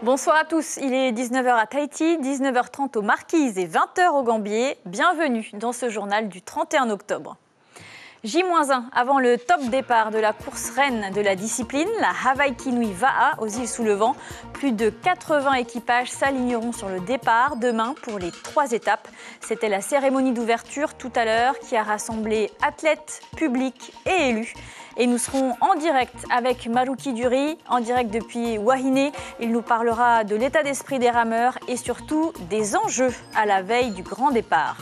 Bonsoir à tous, il est 19h à Tahiti, 19h30 aux Marquises et 20h au Gambier. Bienvenue dans ce journal du 31 octobre. J-1 avant le top départ de la course reine de la discipline, la Hawaii Nui Va'a aux îles sous le vent. Plus de 80 équipages s'aligneront sur le départ demain pour les 3 étapes. C'était la cérémonie d'ouverture tout à l'heure qui a rassemblé athlètes, publics et élus. Et nous serons en direct avec Maruki Duri, en direct depuis Wahine. Il nous parlera de l'état d'esprit des rameurs et surtout des enjeux à la veille du grand départ.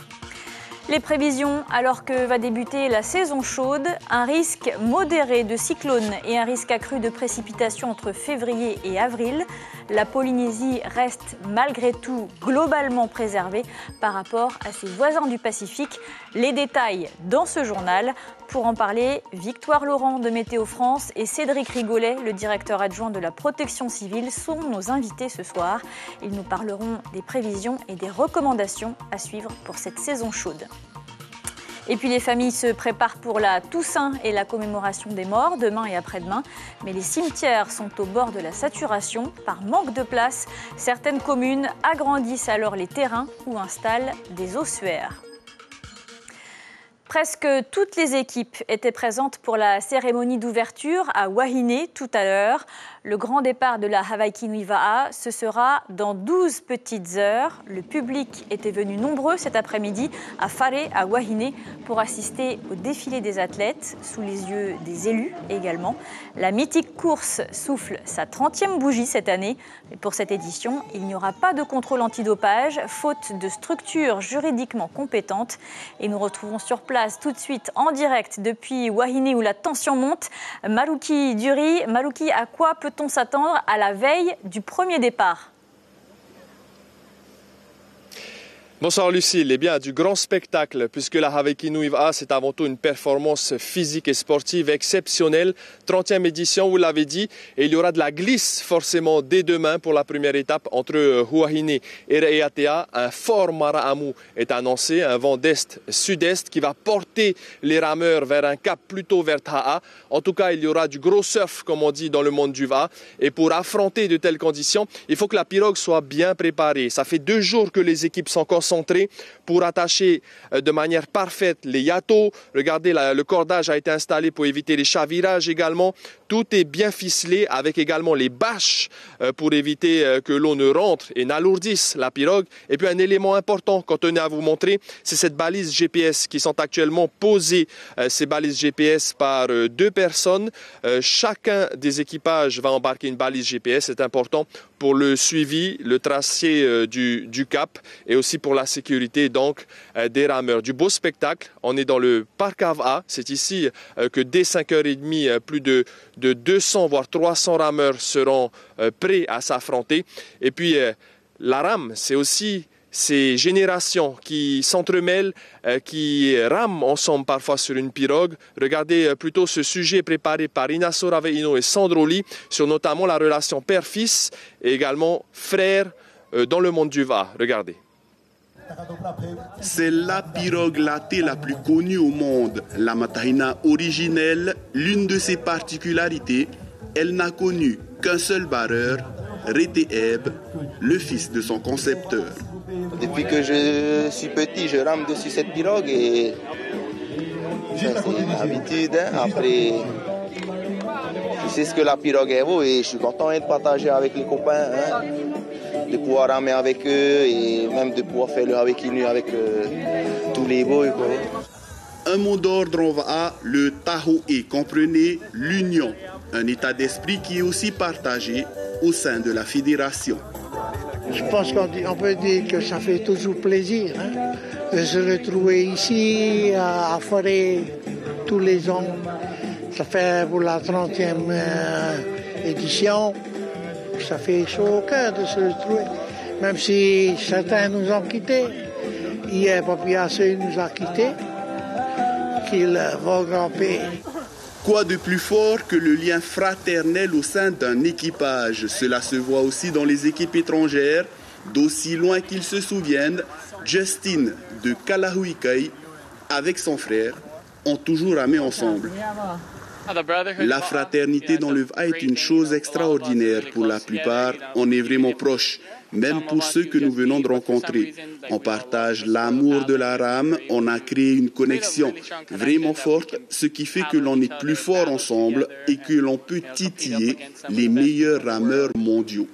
Les prévisions, alors que va débuter la saison chaude, un risque modéré de cyclone et un risque accru de précipitations entre février et avril. La Polynésie reste malgré tout globalement préservée par rapport à ses voisins du Pacifique. Les détails dans ce journal. Pour en parler, Victoire Laurent de Météo France et Cédric Rigolet, le directeur adjoint de la protection civile, sont nos invités ce soir. Ils nous parleront des prévisions et des recommandations à suivre pour cette saison chaude. Et puis les familles se préparent pour la Toussaint et la commémoration des morts demain et après-demain. Mais les cimetières sont au bord de la saturation par manque de place. Certaines communes agrandissent alors les terrains ou installent des ossuaires. Presque toutes les équipes étaient présentes pour la cérémonie d'ouverture à Wahine tout à l'heure. Le grand départ de la Hawaii Nui Va'a, ce sera dans 12 petites heures. Le public était venu nombreux cet après-midi à Whare, à Wahine, pour assister au défilé des athlètes, sous les yeux des élus également. La mythique course souffle sa 30e bougie cette année. Et pour cette édition, il n'y aura pas de contrôle antidopage, faute de structures juridiquement compétentes. Et nous retrouvons sur place tout de suite en direct depuis Wahine où la tension monte. Maruki Duri, Maruki, à quoi peut-on s'attendre à la veille du premier départ ? Bonsoir Lucille, eh bien du grand spectacle puisque la Hawaii Nui Va'a c'est avant tout une performance physique et sportive exceptionnelle, 30e édition vous l'avez dit, et il y aura de la glisse forcément dès demain pour la première étape entre Wahine et Re'eatea. Un fort mara'amu est annoncé, un vent d'est-sud-est qui va porter les rameurs vers un cap plutôt vers Ta'a. En tout cas il y aura du gros surf comme on dit dans le monde du Va'a, et pour affronter de telles conditions il faut que la pirogue soit bien préparée. Ça fait 2 jours que les équipes sont concentrées pour attacher de manière parfaite les yatos. Regardez, le cordage a été installé pour éviter les chavirages également. Tout est bien ficelé avec également les bâches pour éviter que l'eau ne rentre et n'alourdisse la pirogue. Et puis un élément important qu'on tenait à vous montrer, c'est cette balise GPS qui sont actuellement posées. Ces balises GPS par 2 personnes. Chacun des équipages va embarquer une balise GPS. C'est important pour le suivi, le tracé du cap et aussi pour la sécurité donc des rameurs. Du beau spectacle, on est dans le parc Ava, c'est ici que dès 5h30 plus de 200 voire 300 rameurs seront prêts à s'affronter. Et puis la rame, c'est aussi ces générations qui s'entremêlent, qui rament ensemble parfois sur une pirogue. Regardez plutôt ce sujet préparé par Inaso Raveino et Sandro Lee sur notamment la relation père-fils et également frère dans le monde du Va'a. Regardez. C'est la pirogue latée la plus connue au monde. La Matahina originelle, l'une de ses particularités, elle n'a connu qu'un seul barreur, Reteeb, le fils de son concepteur. Depuis que je suis petit, je rame dessus cette pirogue et c'est une habitude. Après, je sais ce que la pirogue est beau et je suis content de partager avec les copains, de pouvoir ramer avec eux et même de pouvoir faire le Hawaii Nui avec tous les boys. Un mot d'ordre en Va'a, le Tahoe, comprenez l'union, un état d'esprit qui est aussi partagé au sein de la fédération. Je pense qu'on peut dire que ça fait toujours plaisir de se retrouver ici à Whare tous les ans. Ça fait pour la 30e édition. Ça fait chaud au cœur de se retrouver. Même si certains nous ont quittés. Hier, Papiassé nous a quittés. Qu'il va au grand pays. Quoi de plus fort que le lien fraternel au sein d'un équipage? Cela se voit aussi dans les équipes étrangères. D'aussi loin qu'ils se souviennent, Justin de Kalahuikai, avec son frère, ont toujours ramé ensemble. La fraternité dans le VA est une chose extraordinaire. Pour la plupart, on est vraiment proches, même pour ceux que nous venons de rencontrer. On partage l'amour de la rame, on a créé une connexion vraiment forte, ce qui fait que l'on est plus fort ensemble et que l'on peut titiller les meilleurs rameurs mondiaux.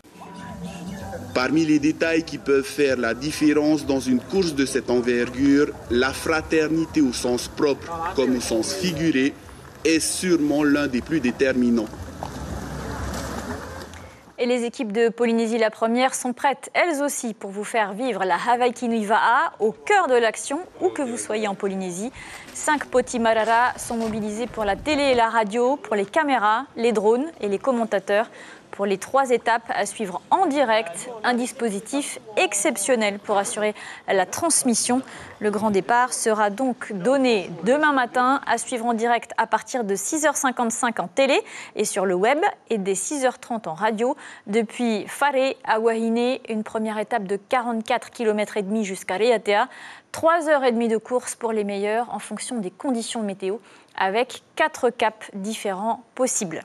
Parmi les détails qui peuvent faire la différence dans une course de cette envergure, la fraternité au sens propre comme au sens figuré est sûrement l'un des plus déterminants. Et les équipes de Polynésie la Première sont prêtes, elles aussi, pour vous faire vivre la Havaikini Va'a au cœur de l'action, où que vous soyez en Polynésie. 5 Poti Marara sont mobilisés pour la télé et la radio, pour les caméras, les drones et les commentateurs. Pour les 3 étapes à suivre en direct, un dispositif exceptionnel pour assurer la transmission. Le grand départ sera donc donné demain matin à suivre en direct à partir de 6h55 en télé et sur le web et dès 6h30 en radio. Depuis Whare à Wahine, une première étape de 44 km et demi jusqu'à Reatea. 3h30 de course pour les meilleurs en fonction des conditions météo avec 4 caps différents possibles.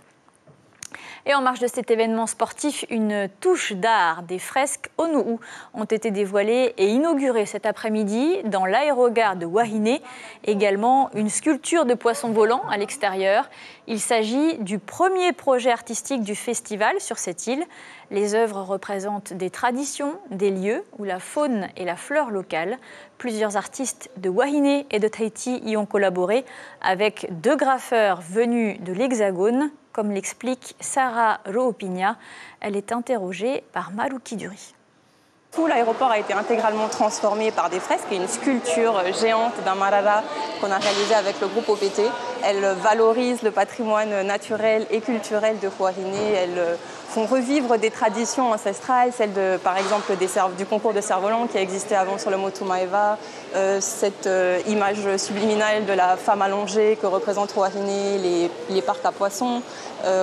Et en marge de cet événement sportif, une touche d'art, des fresques Onu'u ont été dévoilées et inaugurées cet après-midi dans l'aérogare de Wahine. Également une sculpture de poissons volants à l'extérieur. Il s'agit du premier projet artistique du festival sur cette île. Les œuvres représentent des traditions, des lieux où la faune et la flore locale. Plusieurs artistes de Wahine et de Tahiti y ont collaboré avec 2 graffeurs venus de l'Hexagone, comme l'explique Sarah Roopigna. Elle est interrogée par Maruki Duri. Tout l'aéroport a été intégralement transformé par des fresques et une sculpture géante d'un marara qu'on a réalisée avec le groupe OPT. Elle valorise le patrimoine naturel et culturel de Wahine. Elles font revivre des traditions ancestrales, celles de, par exemple du concours de cerf-volant qui a existé avant sur le Motu Maeva, cette image subliminale de la femme allongée que représente Wahine, les parcs à poissons,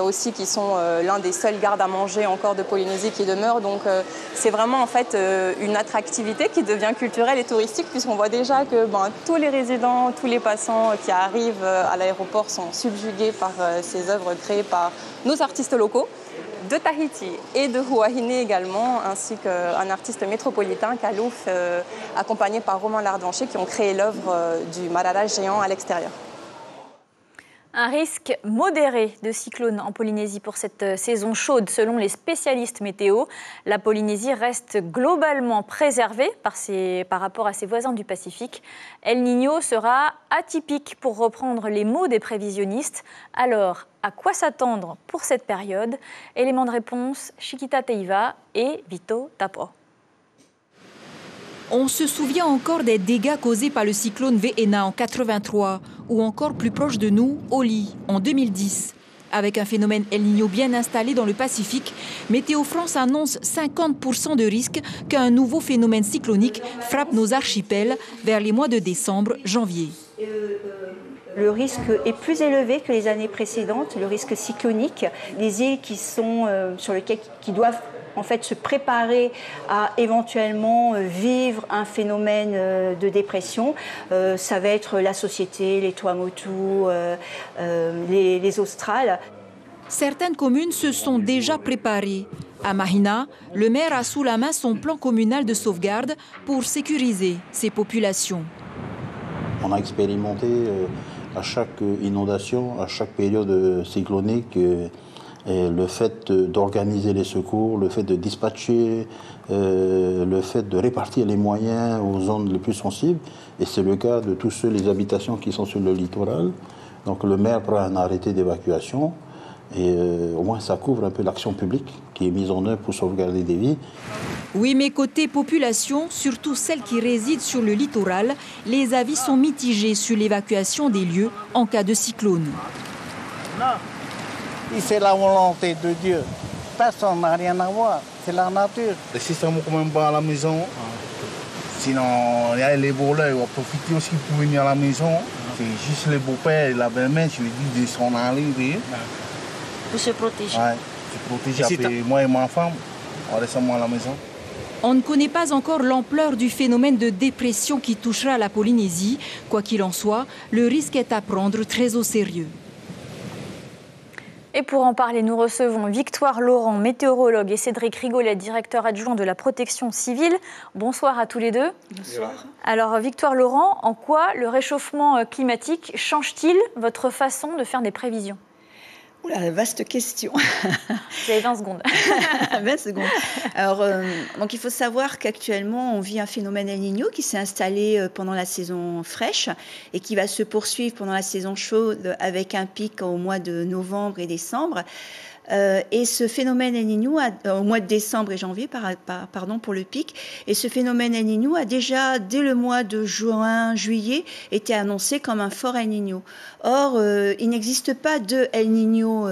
aussi qui sont l'un des seuls gardes à manger encore de Polynésie qui demeurent. Donc c'est vraiment en fait une attractivité qui devient culturelle et touristique puisqu'on voit déjà que tous les résidents, tous les passants qui arrivent à l'aéroport sont subjugués par ces œuvres créées par nos artistes locaux de Tahiti et de Wahine également, ainsi qu'un artiste métropolitain, Kalouf, accompagné par Romain Lardvancher, qui ont créé l'œuvre du marara géant à l'extérieur. Un risque modéré de cyclone en Polynésie pour cette saison chaude selon les spécialistes météo. La Polynésie reste globalement préservée par rapport à ses voisins du Pacifique. El Niño sera atypique pour reprendre les mots des prévisionnistes. Alors, à quoi s'attendre pour cette période? Éléments de réponse, Chiquita Teiva et Vito Tapo. On se souvient encore des dégâts causés par le cyclone Veena en 83 ou encore plus proche de nous, Oli, en 2010. Avec un phénomène El Niño bien installé dans le Pacifique, Météo France annonce 50% de risque qu'un nouveau phénomène cyclonique frappe nos archipels vers les mois de décembre, janvier. Le risque est plus élevé que les années précédentes, le risque cyclonique. Les îles qui doivent en fait se préparer à éventuellement vivre un phénomène de dépression. Ça va être la Société, les Tuamotu, les Australes. Certaines communes se sont déjà préparées. À Mahina, le maire a sous la main son plan communal de sauvegarde pour sécuriser ses populations. On a expérimenté à chaque inondation, à chaque période cyclonique, et le fait d'organiser les secours, le fait de dispatcher, le fait de répartir les moyens aux zones les plus sensibles. Et c'est le cas de tous les habitations qui sont sur le littoral. Donc le maire prend un arrêté d'évacuation et au moins ça couvre un peu l'action publique qui est mise en œuvre pour sauvegarder des vies. Oui, mais côté population, surtout celles qui résident sur le littoral, les avis sont mitigés sur l'évacuation des lieux en cas de cyclone. Non. C'est la volonté de Dieu. Personne n'a rien à voir. C'est la nature. Si ça ne quand même pas à la maison, sinon il y a les voleurs, ils vont profiter aussi pour venir à la maison. C'est juste les beaux-pères et la belle-mère, je lui dis de s'en aller. Pour se protéger. Ouais, se protéger. Après, moi et ma femme, on reste à la maison. On ne connaît pas encore l'ampleur du phénomène de dépression qui touchera la Polynésie. Quoi qu'il en soit, le risque est à prendre très au sérieux. Et pour en parler, nous recevons Victoire Laurent, météorologue, et Cédric Rigolet, directeur adjoint de la protection civile. Bonsoir à tous les deux. Bonsoir. Alors Victoire Laurent, en quoi le réchauffement climatique change-t-il votre façon de faire des prévisions ? Oula, vaste question. Vous avez 20 secondes. 20 secondes. Alors, donc il faut savoir qu'actuellement, on vit un phénomène El Niño qui s'est installé pendant la saison fraîche et qui va se poursuivre pendant la saison chaude avec un pic au mois de novembre et décembre. Et ce phénomène El Niño, au mois de décembre et janvier, pardon pour le pic, et ce phénomène El Niño a déjà, dès le mois de juin, juillet, été annoncé comme un fort El Niño. Or, il n'existe pas de El Niño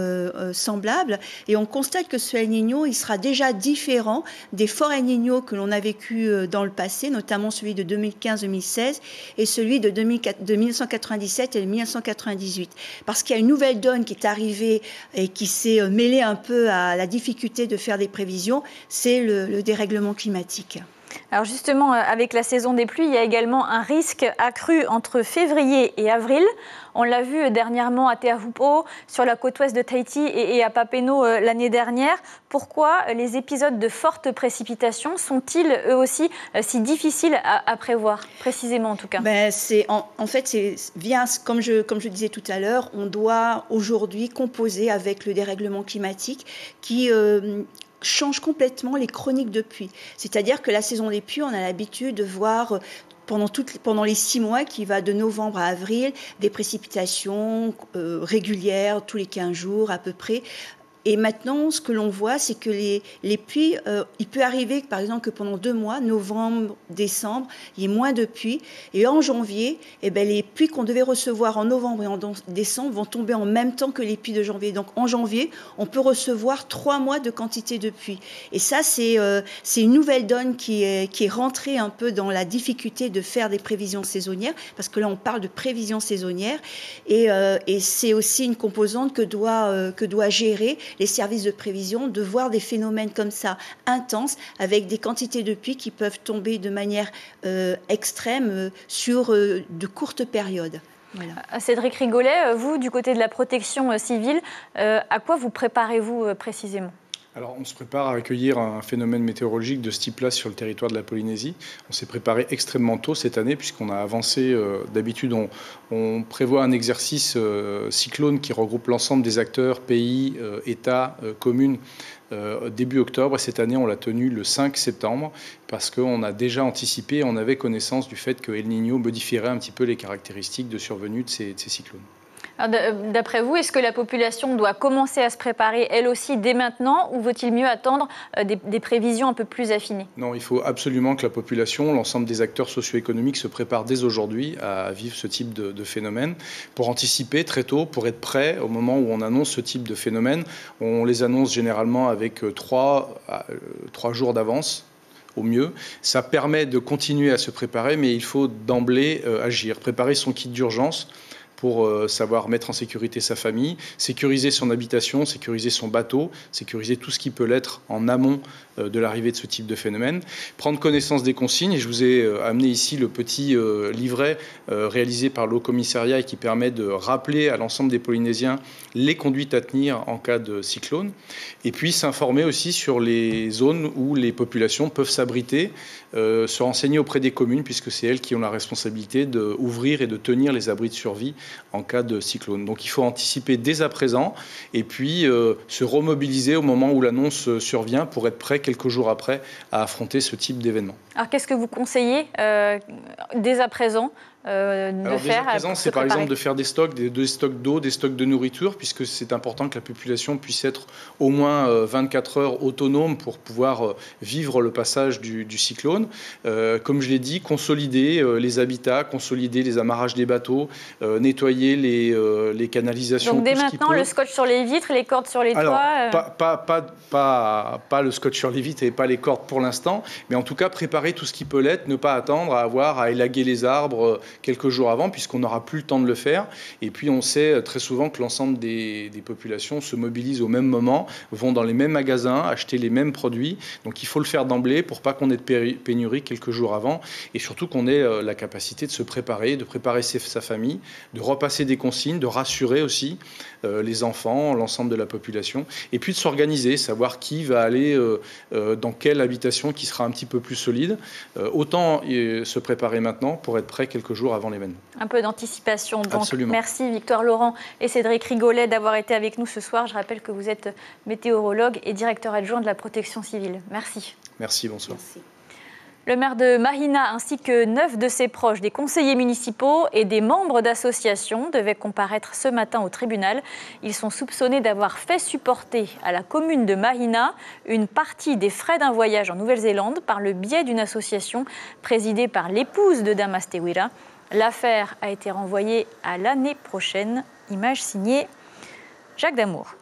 semblable, et on constate que ce El Niño, il sera déjà différent des forts El Niño que l'on a vécu dans le passé, notamment celui de 2015-2016 et celui de 1997 et 1998. Parce qu'il y a une nouvelle donne qui est arrivée et qui s'est mêlée un peu à la difficulté de faire des prévisions, c'est le dérèglement climatique. Alors justement, avec la saison des pluies, il y a également un risque accru entre février et avril. On l'a vu dernièrement à Teahupo'o, sur la côte ouest de Tahiti et à Papeete l'année dernière. Pourquoi les épisodes de fortes précipitations sont-ils eux aussi si difficiles à prévoir, précisément en tout cas ? En fait, c'est via, comme je disais tout à l'heure, on doit aujourd'hui composer avec le dérèglement climatique qui change complètement les chroniques de pluie. C'est-à-dire que la saison des pluies, on a l'habitude de voir pendant les 6 mois qui va de novembre à avril des précipitations régulières tous les 15 jours à peu près. Et maintenant, ce que l'on voit, c'est que les pluies, il peut arriver, par exemple, que pendant 2 mois, novembre, décembre, il y ait moins de pluie. Et en janvier, les pluies qu'on devait recevoir en novembre et en décembre vont tomber en même temps que les pluies de janvier. Donc en janvier, on peut recevoir 3 mois de quantité de pluie. Et ça, c'est une nouvelle donne qui est rentrée un peu dans la difficulté de faire des prévisions saisonnières, parce que là, on parle de prévisions saisonnières. Et c'est aussi une composante que doit gérer les services de prévision, de voir des phénomènes comme ça intenses avec des quantités de pluie qui peuvent tomber de manière extrême sur de courtes périodes. Voilà. Cédric Rigolet, vous, du côté de la protection civile, à quoi vous préparez-vous précisément ? Alors, on se prépare à accueillir un phénomène météorologique de ce type-là sur le territoire de la Polynésie. On s'est préparé extrêmement tôt cette année, puisqu'on a avancé. D'habitude, on prévoit un exercice cyclone qui regroupe l'ensemble des acteurs, pays, États, communes, début octobre. Et cette année, on l'a tenu le 5 septembre, parce qu'on a déjà anticipé, on avait connaissance du fait que El Niño modifierait un petit peu les caractéristiques de survenue de ces cyclones. D'après vous, est-ce que la population doit commencer à se préparer, elle aussi, dès maintenant, ou vaut-il mieux attendre des prévisions un peu plus affinées ? Non, il faut absolument que la population, l'ensemble des acteurs socio-économiques se préparent dès aujourd'hui à vivre ce type de phénomène, pour anticiper très tôt, pour être prêt au moment où on annonce ce type de phénomène. On les annonce généralement avec 3 jours d'avance. Au mieux. Ça permet de continuer à se préparer, mais il faut d'emblée agir, préparer son kit d'urgence pour savoir mettre en sécurité sa famille, sécuriser son habitation, sécuriser son bateau, sécuriser tout ce qui peut l'être en amont de l'arrivée de ce type de phénomène. Prendre connaissance des consignes, et je vous ai amené ici le petit livret réalisé par le Haut-Commissariat et qui permet de rappeler à l'ensemble des Polynésiens les conduites à tenir en cas de cyclone, et puis s'informer aussi sur les zones où les populations peuvent s'abriter, se renseigner auprès des communes, puisque c'est elles qui ont la responsabilité d'ouvrir et de tenir les abris de survie en cas de cyclone. Donc il faut anticiper dès à présent et puis se remobiliser au moment où l'annonce survient pour être prêt quelques jours après à affronter ce type d'événement. Alors qu'est-ce que vous conseillez dès à présent de faire? C'est par exemple de faire des stocks d'eau, des stocks de nourriture, puisque c'est important que la population puisse être au moins 24 heures autonome pour pouvoir vivre le passage du cyclone. Comme je l'ai dit, consolider les habitats, consolider les amarrages des bateaux, nettoyer les canalisations. Donc dès maintenant, le scotch sur les vitres, les cordes sur les toits. Pas le scotch sur les vitres et pas les cordes pour l'instant, mais en tout cas préparer tout ce qui peut l'être, ne pas attendre à avoir à élaguer les arbres quelques jours avant, puisqu'on n'aura plus le temps de le faire. Et puis on sait très souvent que l'ensemble des populations se mobilisent au même moment, vont dans les mêmes magasins, acheter les mêmes produits. Donc il faut le faire d'emblée pour pas qu'on ait de pénurie quelques jours avant, et surtout qu'on ait la capacité de se préparer, de préparer sa famille, de repasser des consignes, de rassurer aussi les enfants, l'ensemble de la population, et puis de s'organiser, savoir qui va aller dans quelle habitation qui sera un petit peu plus solide. Autant se préparer maintenant pour être prêt quelques jours avant l'événement. Un peu d'anticipation. Donc, absolument. Merci Victoire Laurent et Cédric Rigolet d'avoir été avec nous ce soir. Je rappelle que vous êtes météorologue et directeur adjoint de la protection civile. Merci. Merci, bonsoir. Merci. Le maire de Mahina ainsi que 9 de ses proches, des conseillers municipaux et des membres d'associations devaient comparaître ce matin au tribunal. Ils sont soupçonnés d'avoir fait supporter à la commune de Mahina une partie des frais d'un voyage en Nouvelle-Zélande par le biais d'une association présidée par l'épouse de Damas Tewira. L'affaire a été renvoyée à l'année prochaine. Image signée Jacques Damour.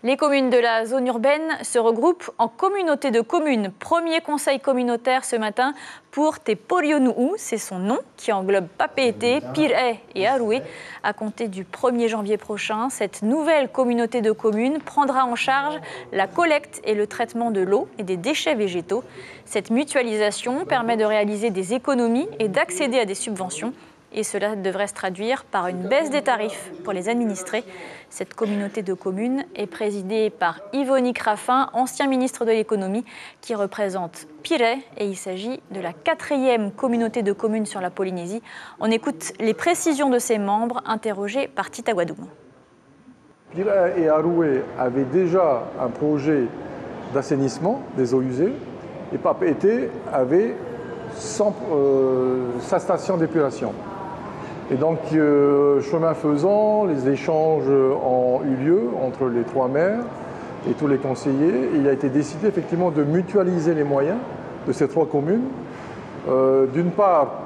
Les communes de la zone urbaine se regroupent en communauté de communes. Premier conseil communautaire ce matin pour Te Porionuu, c'est son nom, qui englobe Papeete, Pir'e et Aroué. À compter du 1er janvier prochain, cette nouvelle communauté de communes prendra en charge la collecte et le traitement de l'eau et des déchets végétaux. Cette mutualisation permet de réaliser des économies et d'accéder à des subventions. Et cela devrait se traduire par une baisse des tarifs pour les administrés. Cette communauté de communes est présidée par Yvonique Raffin, ancien ministre de l'économie, qui représente Pir'e, et il s'agit de la 4e communauté de communes sur la Polynésie. On écoute les précisions de ses membres, interrogés par Tita Guadoum. Pir'e et Aroué avaient déjà un projet d'assainissement des eaux usées, et Papeete avait sa station d'épuration. Et donc, chemin faisant, les échanges ont eu lieu entre les 3 maires et tous les conseillers. Et il a été décidé effectivement de mutualiser les moyens de ces 3 communes. D'une part,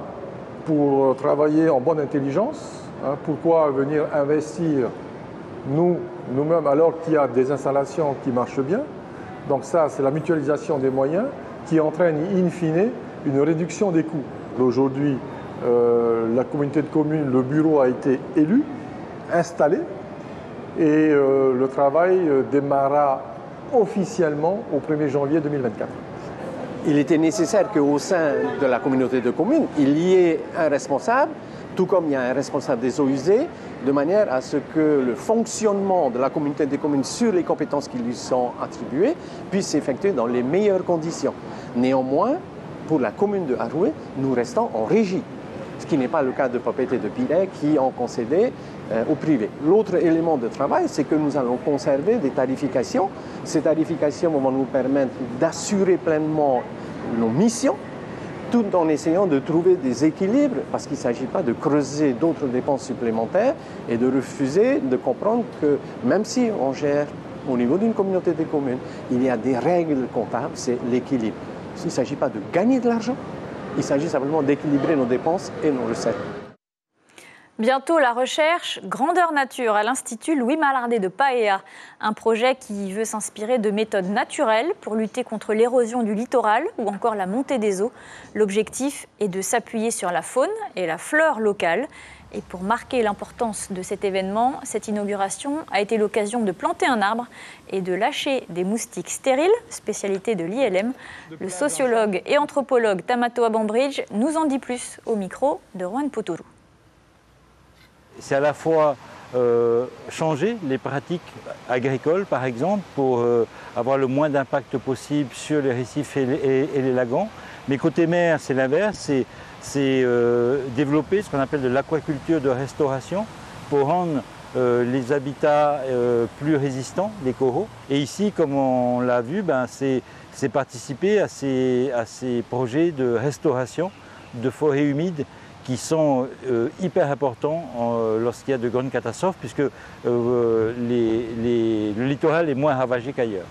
pour travailler en bonne intelligence. Pourquoi venir investir nous-mêmes alors qu'il y a des installations qui marchent bien. Donc ça, c'est la mutualisation des moyens qui entraîne in fine une réduction des coûts. Aujourd'hui, la communauté de communes, le bureau a été élu, installé, et le travail démarrera officiellement au 1er janvier 2024. Il était nécessaire qu'au sein de la communauté de communes, il y ait un responsable, tout comme il y a un responsable des eaux usées, de manière à ce que le fonctionnement de la communauté des communes sur les compétences qui lui sont attribuées puisse s'effectuer dans les meilleures conditions. Néanmoins, pour la commune de Aroué, nous restons en régie, ce qui n'est pas le cas de Papeete et de Pir'e qui ont concédé au privé. L'autre élément de travail, c'est que nous allons conserver des tarifications. Ces tarifications vont nous permettre d'assurer pleinement nos missions, tout en essayant de trouver des équilibres, parce qu'il ne s'agit pas de creuser d'autres dépenses supplémentaires et de refuser de comprendre que même si on gère au niveau d'une communauté de communes, il y a des règles comptables, c'est l'équilibre. Il ne s'agit pas de gagner de l'argent, il s'agit simplement d'équilibrer nos dépenses et nos recettes. Bientôt, la recherche Grandeur Nature à l'Institut Louis Malardé de Paea. Un projet qui veut s'inspirer de méthodes naturelles pour lutter contre l'érosion du littoral ou encore la montée des eaux. L'objectif est de s'appuyer sur la faune et la flore locale. Et pour marquer l'importance de cet événement, cette inauguration a été l'occasion de planter un arbre et de lâcher des moustiques stériles, spécialité de l'ILM. Le sociologue et anthropologue Tamatoa Bambridge nous en dit plus au micro de Juan Puturu. C'est à la fois changer les pratiques agricoles, par exemple, pour avoir le moins d'impact possible sur les récifs et les lagons. Mais côté mer, c'est l'inverse, c'est développer ce qu'on appelle de l'aquaculture de restauration pour rendre les habitats plus résistants, les coraux. Et ici, comme on l'a vu, c'est participer à ces projets de restauration de forêts humides qui sont hyper importants lorsqu'il y a de grandes catastrophes, puisque le littoral est moins ravagé qu'ailleurs.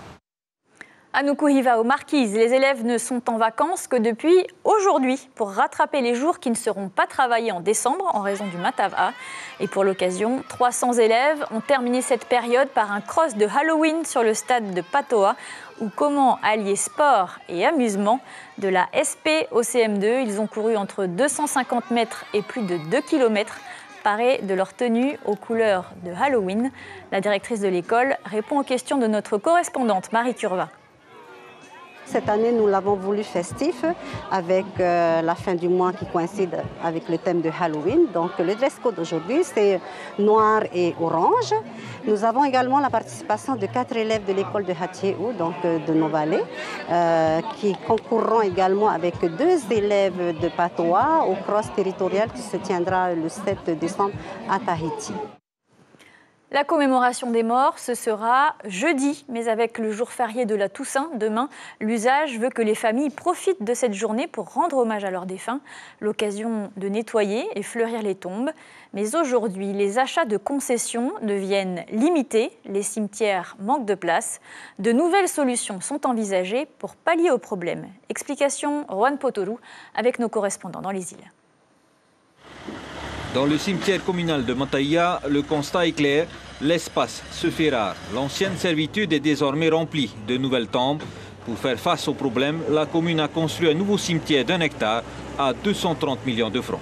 À Nukuhiva, aux Marquises, les élèves ne sont en vacances que depuis aujourd'hui pour rattraper les jours qui ne seront pas travaillés en décembre en raison du Matava. Et pour l'occasion, 300 élèves ont terminé cette période par un cross de Halloween sur le stade de Patoa, où comment allier sport et amusement. De la SP au CM2, ils ont couru entre 250 mètres et plus de 2 km, parés de leur tenue aux couleurs de Halloween. La directrice de l'école répond aux questions de notre correspondante Marie Curva. Cette année, nous l'avons voulu festif avec la fin du mois qui coïncide avec le thème de Halloween. Donc le dress code aujourd'hui, c'est noir et orange. Nous avons également la participation de 4 élèves de l'école de Hatieou, donc de Novalet, qui concourront également avec 2 élèves de Patoa au cross territorial qui se tiendra le 7 décembre à Tahiti. La commémoration des morts, ce sera jeudi, mais avec le jour férié de la Toussaint, demain, l'usage veut que les familles profitent de cette journée pour rendre hommage à leurs défunts, l'occasion de nettoyer et fleurir les tombes. Mais aujourd'hui, les achats de concessions deviennent limités, les cimetières manquent de place. De nouvelles solutions sont envisagées pour pallier au problème. Explication Juan Potoru avec nos correspondants dans les îles. Dans le cimetière communal de Mataia, le constat est clair, l'espace se fait rare. L'ancienne servitude est désormais remplie de nouvelles tombes. Pour faire face au problème, la commune a construit un nouveau cimetière d'1 hectare à 230 millions de francs.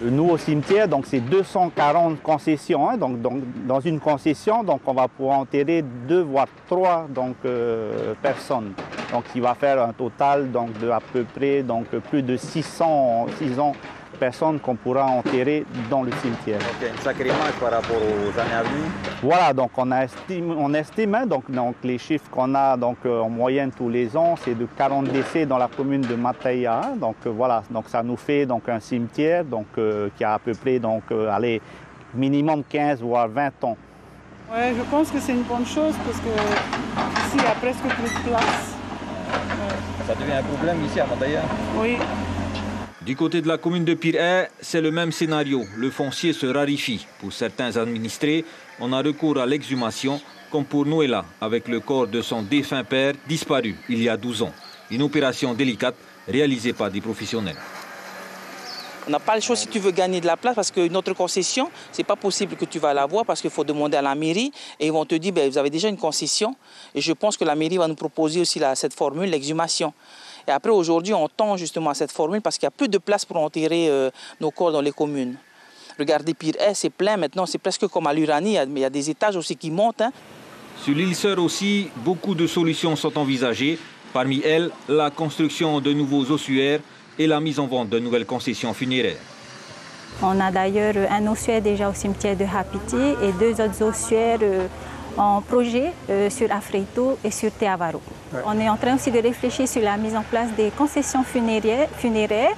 Le nouveau cimetière, donc c'est 240 concessions. Hein, donc, dans une concession, donc on va pouvoir enterrer 2 voire 3 personnes. Donc il va faire un total donc, de à peu près donc, plus de 600 personnes qu'on pourra enterrer dans le cimetière. Donc un sacré match par rapport aux années à venir. Voilà, donc on estime hein, donc les chiffres qu'on a donc, en moyenne tous les ans, c'est de 40 décès dans la commune de Mataia. Donc voilà, donc ça nous fait donc, un cimetière donc, qui a à peu près donc, allez, minimum 15 voire 20 ans. Ouais, je pense que c'est une bonne chose parce que ici il y a presque plus de place. Ça devient un problème ici à Mataia. Oui. Du côté de la commune de Pire-Air, c'est le même scénario. Le foncier se raréfie. Pour certains administrés, on a recours à l'exhumation, comme pour Noëlla, avec le corps de son défunt père disparu il y a 12 ans. Une opération délicate réalisée par des professionnels. On n'a pas le choix si tu veux gagner de la place parce qu'une autre concession, ce n'est pas possible que tu vas l'avoir parce qu'il faut demander à la mairie et ils vont te dire vous avez déjà une concession. Et je pense que la mairie va nous proposer aussi cette formule, l'exhumation. Et après, aujourd'hui, on tend justement à cette formule parce qu'il n'y a plus de place pour enterrer nos corps dans les communes. Regardez, Pire-Air, c'est plein maintenant, c'est presque comme à l'Uranie, mais il y a des étages aussi qui montent. Hein. Sur l'île Sœur aussi, beaucoup de solutions sont envisagées. Parmi elles, la construction de nouveaux ossuaires et la mise en vente de nouvelles concessions funéraires. On a d'ailleurs un ossuaire déjà au cimetière de Hapiti et 2 autres ossuaires en projet sur Afreito et sur Teavaro. Ouais. On est en train aussi de réfléchir sur la mise en place des concessions funéraires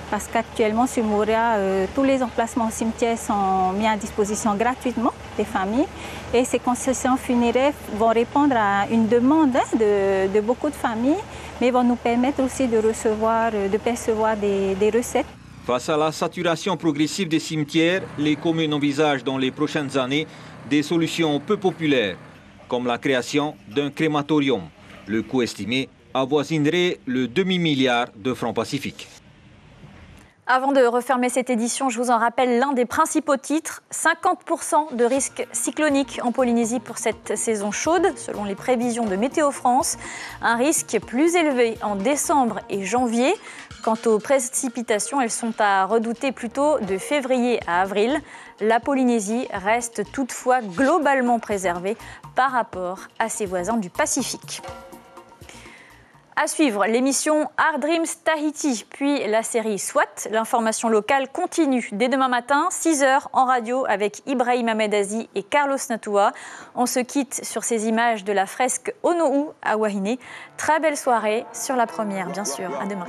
parce qu'actuellement sur Moria, tous les emplacements au cimetière sont mis à disposition gratuitement des familles et ces concessions funéraires vont répondre à une demande de beaucoup de familles mais vont nous permettre aussi de percevoir des recettes. Face à la saturation progressive des cimetières, les communes envisagent dans les prochaines années des solutions peu populaires, comme la création d'un crématorium. Le coût estimé avoisinerait le demi-milliard de francs pacifiques. Avant de refermer cette édition, je vous en rappelle l'un des principaux titres. 50% de risque cyclonique en Polynésie pour cette saison chaude, selon les prévisions de Météo France. Un risque plus élevé en décembre et janvier. Quant aux précipitations, elles sont à redouter plutôt de février à avril. La Polynésie reste toutefois globalement préservée par rapport à ses voisins du Pacifique. À suivre, l'émission Our Dreams Tahiti, puis la série SWAT. L'information locale continue dès demain matin, 6h en radio avec Ibrahim Ahmedazi et Carlos Natua. On se quitte sur ces images de la fresque Ono'u à Wahine. Très belle soirée sur la première, bien sûr. À demain.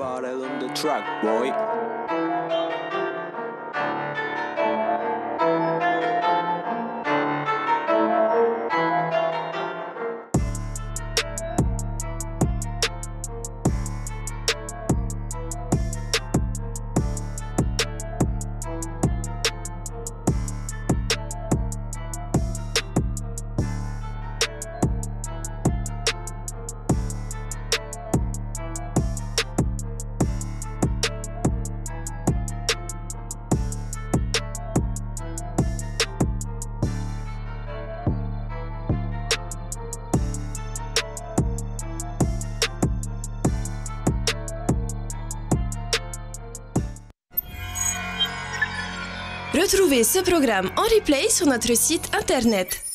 Retrouvez ce programme en replay sur notre site internet.